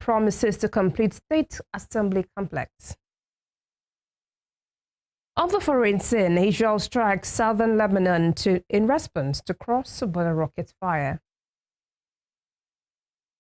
promises to complete State Assembly complex. On the foreign scene, Israel strikes southern Lebanon in response to cross-border rocket fire.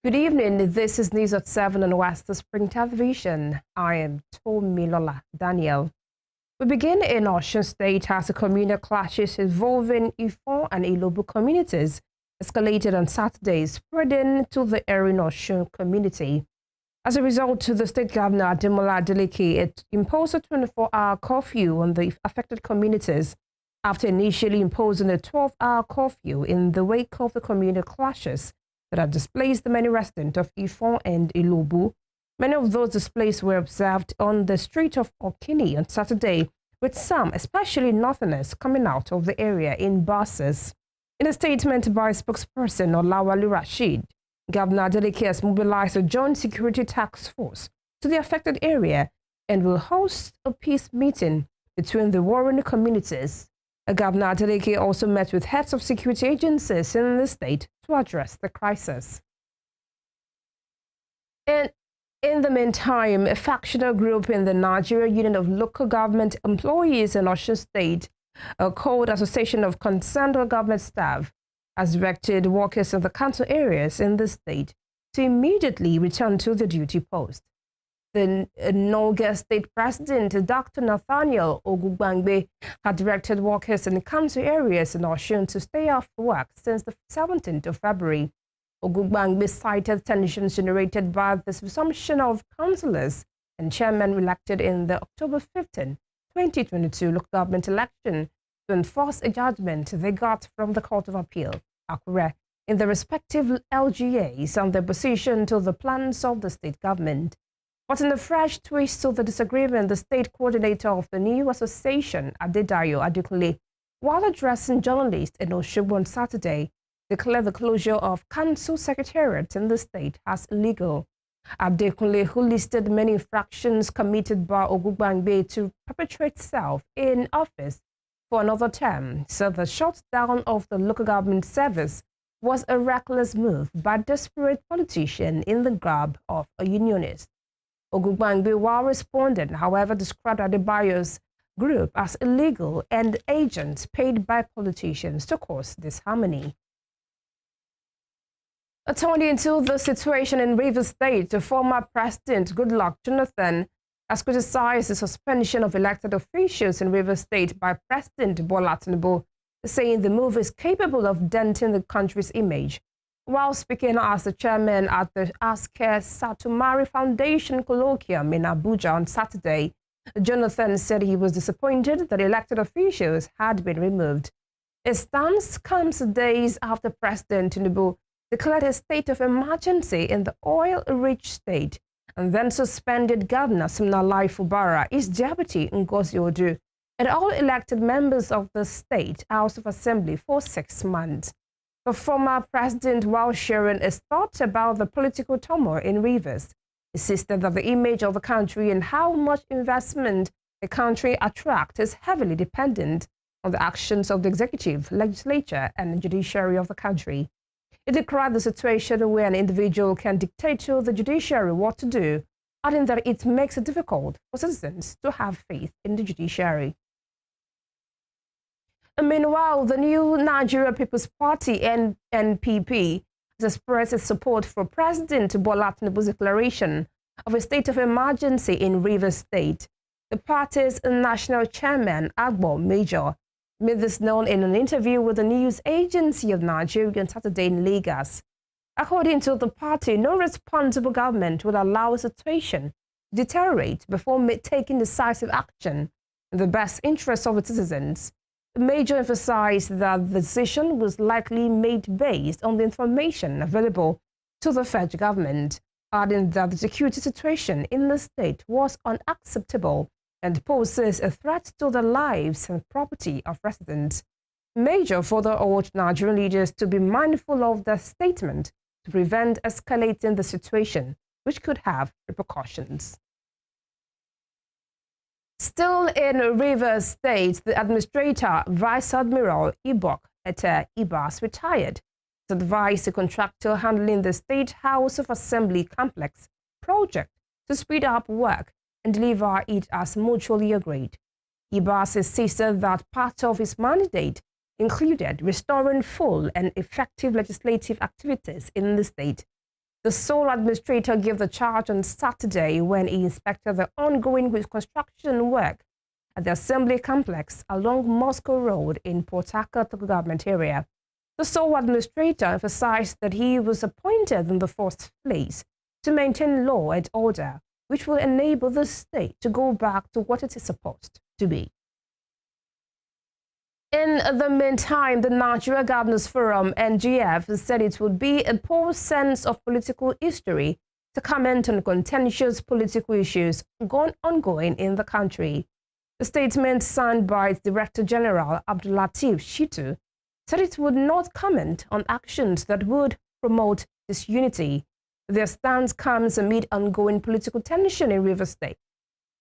Good evening, this is News at 7 on West Spring Television. I am Ademola Daniel. We begin in Osun State as the communal clashes involving Ifon and Ilobu communities escalated on Saturday, spreading to the Erin Osun community. As a result, the state governor, Ademola Adeleke, imposed a 24-hour curfew on the affected communities after initially imposing a 12-hour curfew in the wake of the communal clashes that have displaced many residents of Ifon and Ilobu. Many of those displaced were observed on the street of Okini on Saturday, with some, especially northerners, coming out of the area in buses. In a statement by spokesperson Olawale Rashid, Governor Adeleke has mobilized a joint security task force to the affected area and will host a peace meeting between the warring communities. Governor Adeleke also met with heads of security agencies in the state to address the crisis. And in the meantime, a factional group in the Nigeria Union of Local Government Employees in Osun State, called Association of Concerned Government Staff, has directed workers in the council areas in the state to immediately return to the duty post. The Noga State President, Dr. Nathaniel Ogugbangbe, had directed workers in the council areas in Osun to stay off work since the 17th of February. Ogugbangbe cited tensions generated by the resumption of councillors and chairmen elected in the October 15, 2022 local government election to enforce a judgment they got from the Court of Appeal, Akure, in the respective LGAs on their opposition to the plans of the state government. But in a fresh twist to the disagreement, the state coordinator of the new association, Adedayo Adekunle, while addressing journalists in Osogbo on Saturday, declared the closure of council secretariats in the state as illegal. Adekunle, who listed many infractions committed by Ogugbangbe to perpetuate self in office for another term, said the shutdown of the local government service was a reckless move by a desperate politician in the garb of a unionist. Ogugbangbe, while responding, however, described Adebayo's group as illegal and agents paid by politicians to cause disharmony. Turning into the situation in Rivers State, the former President Goodluck Jonathan has criticized the suspension of elected officials in Rivers State by President Bola Tinubu, saying the move is capable of denting the country's image. While speaking as the chairman at the Asker Satumari Foundation colloquium in Abuja on Saturday, Jonathan said he was disappointed that elected officials had been removed. His stance comes days after President Tinubu declared a state of emergency in the oil-rich state and then suspended Governor Siminalayi Fubara, his deputy Ngozi Odu, and all elected members of the State House of Assembly for 6 months. The former president, while sharing his thoughts about the political turmoil in Rivers, insisted that the image of the country and how much investment the country attracts is heavily dependent on the actions of the executive, legislature, and judiciary of the country. It decried the situation where an individual can dictate to the judiciary what to do, adding that it makes it difficult for citizens to have faith in the judiciary. And meanwhile, the new Nigeria People's Party, NPP, has expressed its support for President Bola Tinubu's declaration of a state of emergency in Rivers State. The party's national chairman, Agbo Major, made this known in an interview with the news agency of Nigeria on Saturday in Lagos. According to the party, no responsible government will allow a situation to deteriorate before taking decisive action in the best interests of its citizens. The Major emphasized that the decision was likely made based on the information available to the federal government, adding that the security situation in the state was unacceptable and poses a threat to the lives and property of residents. Major further urged Nigerian leaders to be mindful of their statement to prevent escalating the situation, which could have repercussions. Still in Rivers State, the administrator, Vice Admiral Ibok Ete Ibas, retired to advise the contractor handling the State House of Assembly complex project to speed up work and deliver it as mutually agreed. Ibas insisted that part of his mandate included restoring full and effective legislative activities in the state. The sole administrator gave the charge on Saturday when he inspected the ongoing reconstruction work at the Assembly Complex along Moscow Road in Port Harcourt government area. The sole administrator emphasized that he was appointed in the first place to maintain law and order, which will enable the state to go back to what it is supposed to be. In the meantime, the Nigeria Governors Forum, NGF, said it would be a poor sense of political history to comment on contentious political issues ongoing in the country. The statement signed by its Director General, Abdulateef Shitu, said it would not comment on actions that would promote disunity. Their stance comes amid ongoing political tension in Rivers State.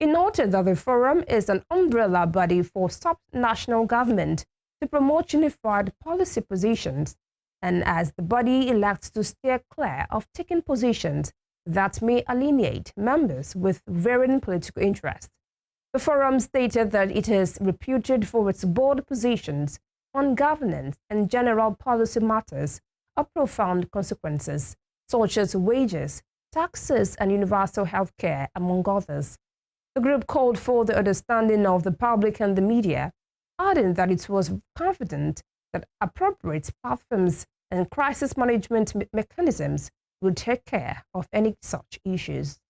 He noted that the forum is an umbrella body for sub-national government to promote unified policy positions, and as the body elects to steer clear of taking positions that may alienate members with varying political interests. The forum stated that it is reputed for its bold positions on governance and general policy matters of profound consequences, such as wages, taxes, and universal health care, among others. The group called for the understanding of the public and the media, adding that it was confident that appropriate platforms and crisis management mechanisms would take care of any such issues.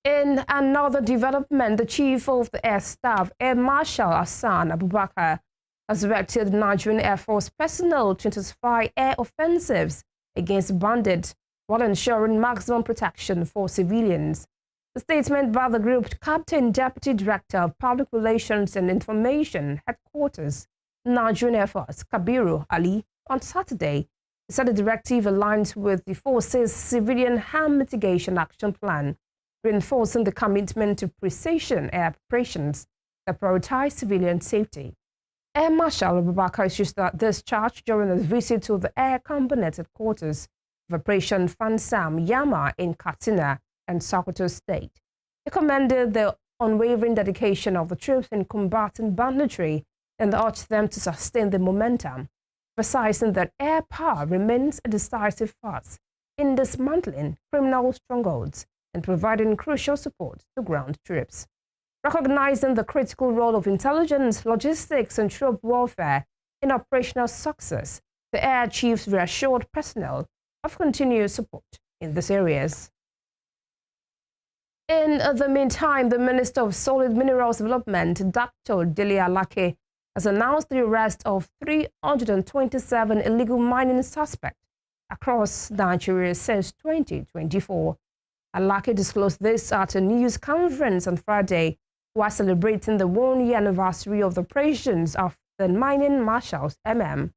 In another development, the Chief of the Air Staff, Air Marshal Hassan Abubakar, has directed Nigerian Air Force personnel to intensify air offensives against bandits while ensuring maximum protection for civilians. The statement by the group Captain Deputy Director of Public Relations and Information Headquarters, Nigerian Air Force, Kabiru Ali, on Saturday, said the directive aligns with the force's civilian harm mitigation action plan, reinforcing the commitment to precision air operations that prioritize civilian safety. Air Marshal Abubakar issued this charge during a visit to the Air Component Headquarters of Operation Fansam Yama in Katsina and Sokoto State. He commended the unwavering dedication of the troops in combating banditry and urged them to sustain the momentum, emphasizing that air power remains a decisive force in dismantling criminal strongholds and providing crucial support to ground troops. Recognizing the critical role of intelligence, logistics, and troop warfare in operational success, the air chiefs reassured personnel of continued support in these areas. In the meantime, the Minister of Solid Minerals Development, Dr. Ademola Adeleke, has announced the arrest of 327 illegal mining suspects across Nigeria since 2024. Adeleke disclosed this at a news conference on Friday while celebrating the one-year anniversary of the operations of the Mining Marshals, MM.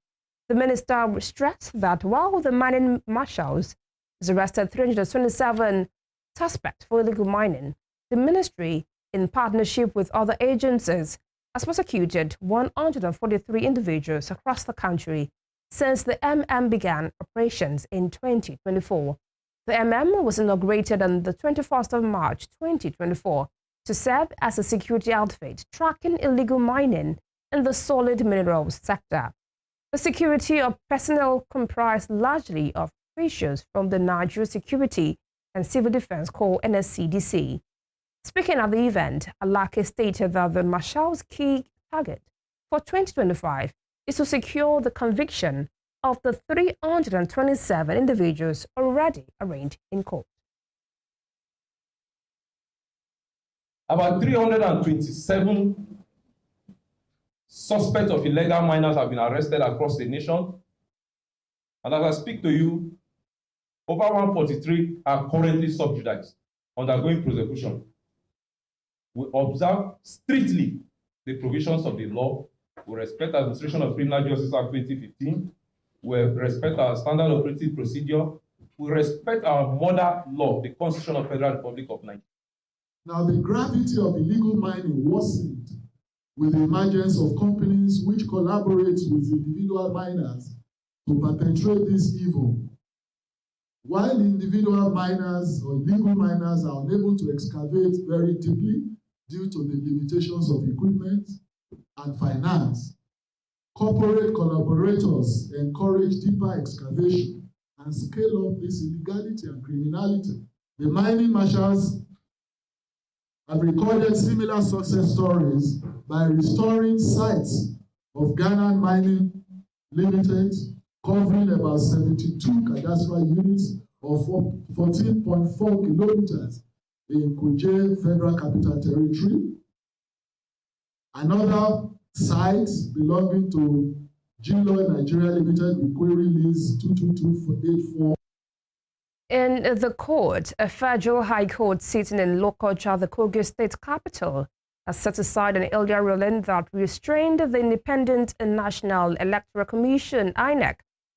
The minister stressed that while the Mining Marshals has arrested 327 suspects for illegal mining, the ministry, in partnership with other agencies, has prosecuted 143 individuals across the country since the MM began operations in 2024. The MM was inaugurated on the 21st of March 2024 to serve as a security outfit tracking illegal mining in the solid minerals sector. The security of personnel comprised largely of officials from the Nigeria Security and Civil Defense Corps NSCDC. Speaking at the event, Adeleke stated that the Marshal's key target for 2025 is to secure the conviction of the 327 individuals already arraigned in court. About 327 suspects of illegal miners have been arrested across the nation. And as I speak to you, over 143 are currently sub judice, undergoing prosecution. We observe strictly the provisions of the law. We respect the Administration of Criminal Justice Act 2015. We respect our standard operating procedure. We respect our mother law, the Constitution of the Federal Republic of Nigeria. Now, the gravity of illegal mining worsened with the emergence of companies which collaborate with individual miners to perpetrate this evil. While individual miners or illegal miners are unable to excavate very deeply due to the limitations of equipment and finance, corporate collaborators encourage deeper excavation and scale up this illegality and criminality. The mining marshals have recorded similar success stories by restoring sites of Ghana Mining Limited, covering about 72 cadastral units of 14.4 kilometers in Kuje Federal Capital Territory. Another site belonging to Gilo Nigeria Limited with query list 22284. In the court, a federal high court sitting in Lokoja, the Kogi State capital, has set aside an earlier ruling that restrained the Independent and National Electoral Commission, INEC,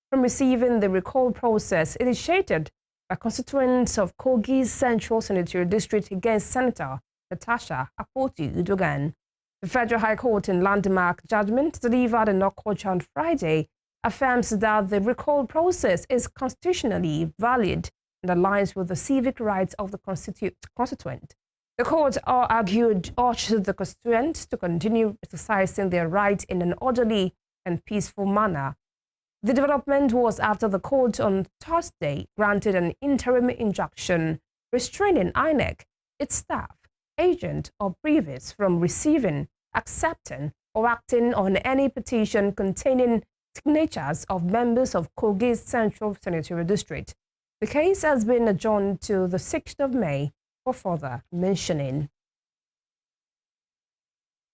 from receiving the recall process initiated by constituents of Kogi's Central Senatorial District against Senator Natasha Akpoti-Uduaghan. The Federal High Court in landmark judgment delivered in Lokoja on Friday affirms that the recall process is constitutionally valid and aligns with the civic rights of the constituent. The court urged the constituents to continue exercising their right in an orderly and peaceful manner. The development was after the court on Thursday granted an interim injunction restraining INEC, its staff, agent, or previous from receiving, accepting, or acting on any petition containing signatures of members of Kogi's Central Senatorial District. The case has been adjourned to the 6th of May for further mentioning.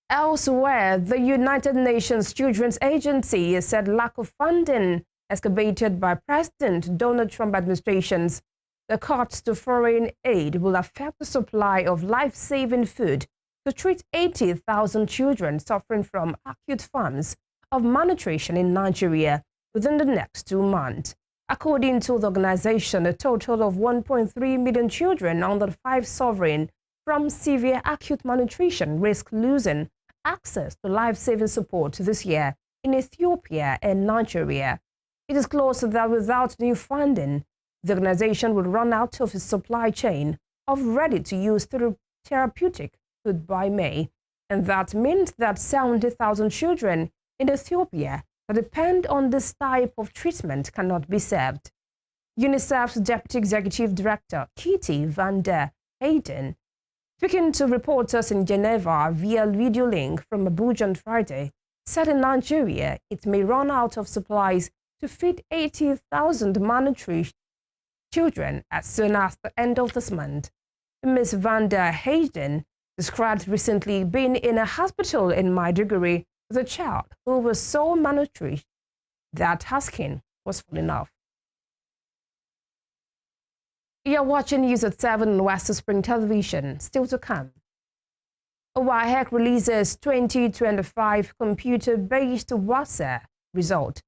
Elsewhere, the United Nations Children's Agency has said lack of funding exacerbated by President Donald Trump administrations. The cuts to foreign aid will affect the supply of life-saving food to treat 80,000 children suffering from acute forms of malnutrition in Nigeria within the next 2 months. According to the organization, a total of 1.3 million children under 5 suffering from severe acute malnutrition risk losing access to life-saving support this year in Ethiopia and Nigeria. It is close that without new funding, the organization would run out of its supply chain of ready-to-use therapeutic food by May, and that means that 70,000 children in Ethiopia that depend on this type of treatment cannot be served. UNICEF's Deputy Executive Director, Kitty van der Heyden, speaking to reporters in Geneva via video link from Abuja on Friday, said in Nigeria it may run out of supplies to feed 80,000 malnourished children as soon as the end of this month. Ms. van der Heyden described recently being in a hospital in Maiduguri with a child who was so malnourished that her skin was falling off. You're watching News at 7 on West Spring Television. Still to come. WAEC releases 2025 computer-based WASA result.